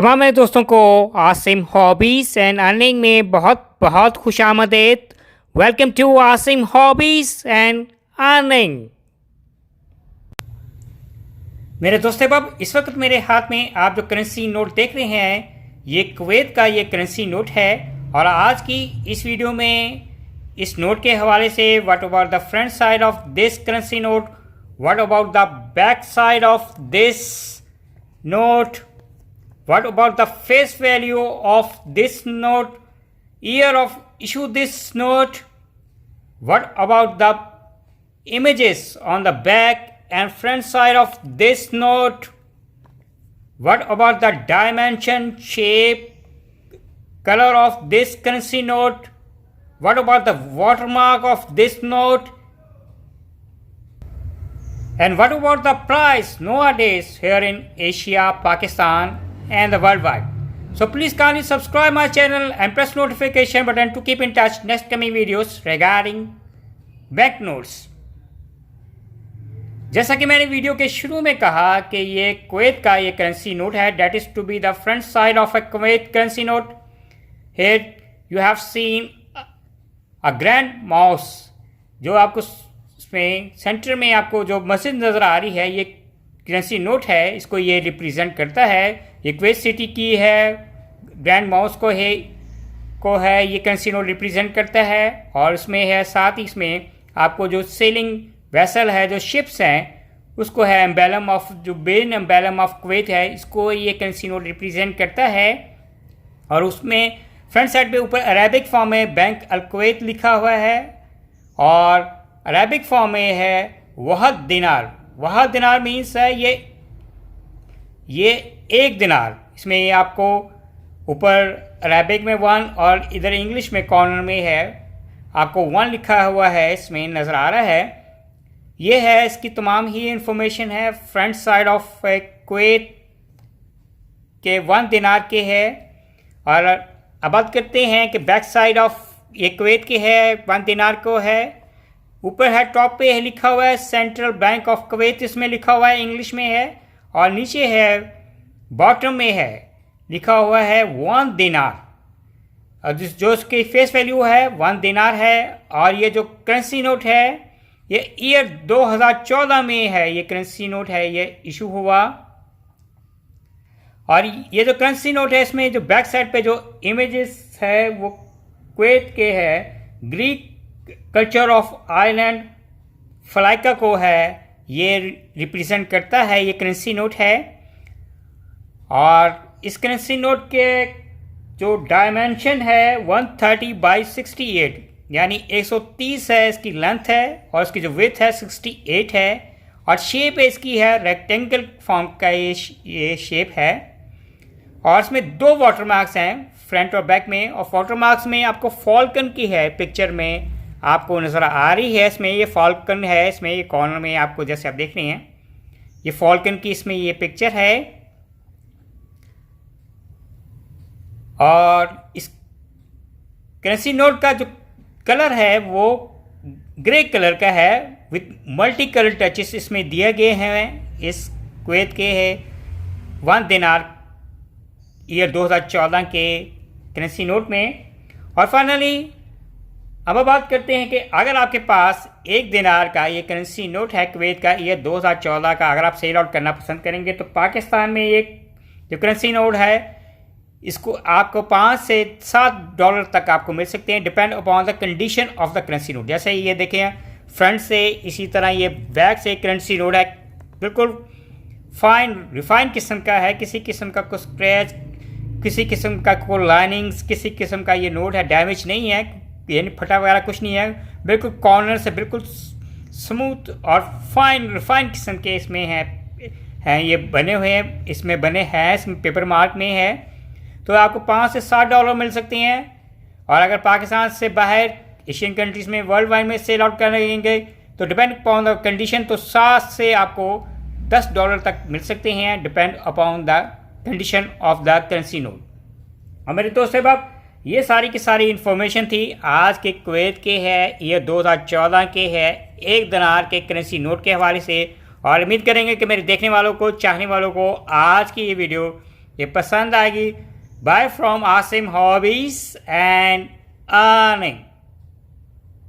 तमाम मेरे दोस्तों को आसिम हॉबीज़ एंड अर्निंग में बहुत बहुत खुशामदीद। Welcome to Asim hobbies and earning. मेरे दोस्तों, अब इस वक्त मेरे हाथ में आप जो करेंसी नोट देख रहे हैं, ये कुवैत का ये करेंसी नोट है। और आज की इस वीडियो में इस नोट के हवाले से what about the front side of this currency note, what about the back side of this note, what about the face value of this note, year of issue this note, what about the images on the back and front side of this note, what about the dimension, shape, color of this currency note, what about the watermark of this note, and what about the price nowadays here in Asia, Pakistan and the worldwide. So please kindly subscribe my channel and press notification button to keep in touch next coming videos regarding bank notes. जैसा कि मैंने video के शुरू में कहा कि ये Kuwait का ये करेंसी नोट है, that is to be the front side of a Kuwait currency note. Here you have seen a grand mouse, जो आपको इसमें सेंटर में आपको जो मस्जिद नज़र आ रही है, ये करेंसी नोट है, इसको ये रिप्रेजेंट करता है। ये कुवैत सिटी की है, ग्रैंड माउस को है ये करेंसी नोट रिप्रेजेंट करता है। और इसमें है साथ ही इसमें आपको जो सेलिंग वेसल है, जो शिप्स हैं, उसको है एम्बेलम ऑफ, जो मेन एम्बेलम ऑफ कुवैत है, इसको ये करेंसी नोट रिप्रेजेंट करता है। और उसमें फ्रंट साइड पे ऊपर अरेबिक फॉर्म में बैंक अल कुवैत लिखा हुआ है और अरेबिक फॉर्म में है वहद दिनार। वहद दिनार मीन्स है ये एक दिनार। इसमें ये आपको ऊपर अरेबिक में 1 और इधर इंग्लिश में कॉर्नर में है आपको 1 लिखा हुआ है, इसमें नज़र आ रहा है। ये है इसकी तमाम ही इंफॉर्मेशन है। फ्रंट साइड ऑफ कुवैत के 1 दिनार के है। और अब बात करते हैं कि बैक साइड ऑफ ये कुवैत के है, 1 दिनार को है। ऊपर है टॉप पे है लिखा हुआ है सेंट्रल बैंक ऑफ कुवैत, इसमें लिखा हुआ है इंग्लिश में है। और नीचे है बॉटम में है लिखा हुआ है 1 दिनार, और जो इसकी फेस वैल्यू है 1 दिनार है। और ये जो करेंसी नोट है, ये ईयर 2014 में है, ये करेंसी नोट है, ये इशू हुआ। और ये जो करेंसी नोट है, इसमें जो बैक साइड पे जो इमेजेस है वो कुवैत के है, ग्रीक कल्चर ऑफ आइलैंड फ्लाइका को है ये रिप्रेजेंट करता है, ये करेंसी नोट है। और इस करेंसी नोट के जो डायमेंशन है 130 बाई 68, यानी 130 है इसकी लेंथ है, और इसकी जो विड्थ है 68 है। और शेप है इसकी है रेक्टेंगल फॉर्म का ये शेप है। और इसमें 2 वाटरमार्क्स हैं फ्रंट और बैक में। और वाटरमार्क्स में आपको फॉल्कन की है, पिक्चर में आपको नज़र आ रही है। इसमें ये फॉल्कन है, इसमें ये कॉर्नर में आपको जैसे आप देख रहे हैं, ये फॉल्कन की इसमें ये पिक्चर है। और इस करेंसी नोट का जो कलर है वो ग्रे कलर का है विथ मल्टी कलर टचेस इसमें दिए गए हैं। इस कुवैत के है 1 दिनार ईयर 2014 के करेंसी नोट में। और फाइनली अब बात करते हैं कि अगर आपके पास 1 दिनार का ये करेंसी नोट है कुवैत का ईयर 2014 का, अगर आप सेल आउट करना पसंद करेंगे तो पाकिस्तान में एक जो करेंसी नोट है, इसको आपको 5 से 7 डॉलर तक आपको मिल सकते हैं, depend upon the condition of the currency note. जैसे ये देखें फ्रंट से, इसी तरह ये बैक से करेंसी नोट है, बिल्कुल रिफाइन किस्म का है, किसी किस्म का कोई स्क्रैच, किसी किस्म का कोई लाइनिंग्स, किसी किस्म का ये नोट है डैमेज नहीं है, यानी फटा वगैरह कुछ नहीं है, बिल्कुल कॉर्नर से बिल्कुल स्मूथ और रिफाइन किस्म के इसमें हैं ये बने हुए हैं, इसमें बने हैं, इसमें पेपर मार्क में है। तो आपको 5 से 7 डॉलर मिल सकते हैं। और अगर पाकिस्तान से बाहर एशियन कंट्रीज़ में वर्ल्ड वाइड में सेल आउट करेंगे तो डिपेंड अपॉन द कंडीशन, तो 7 से आपको 10 डॉलर तक मिल सकते हैं, depend upon the condition of the currency note. और मेरे दोस्त साहब, ये सारी की सारी इन्फॉर्मेशन थी आज के कुवैत के है, ईयर 2014 के है 1 दिनार के करेंसी नोट के हवाले से। और उम्मीद करेंगे कि मेरे देखने वालों को, चाहने वालों को आज की ये वीडियो ये पसंद आएगी. Bye from Asim hobbies and earning.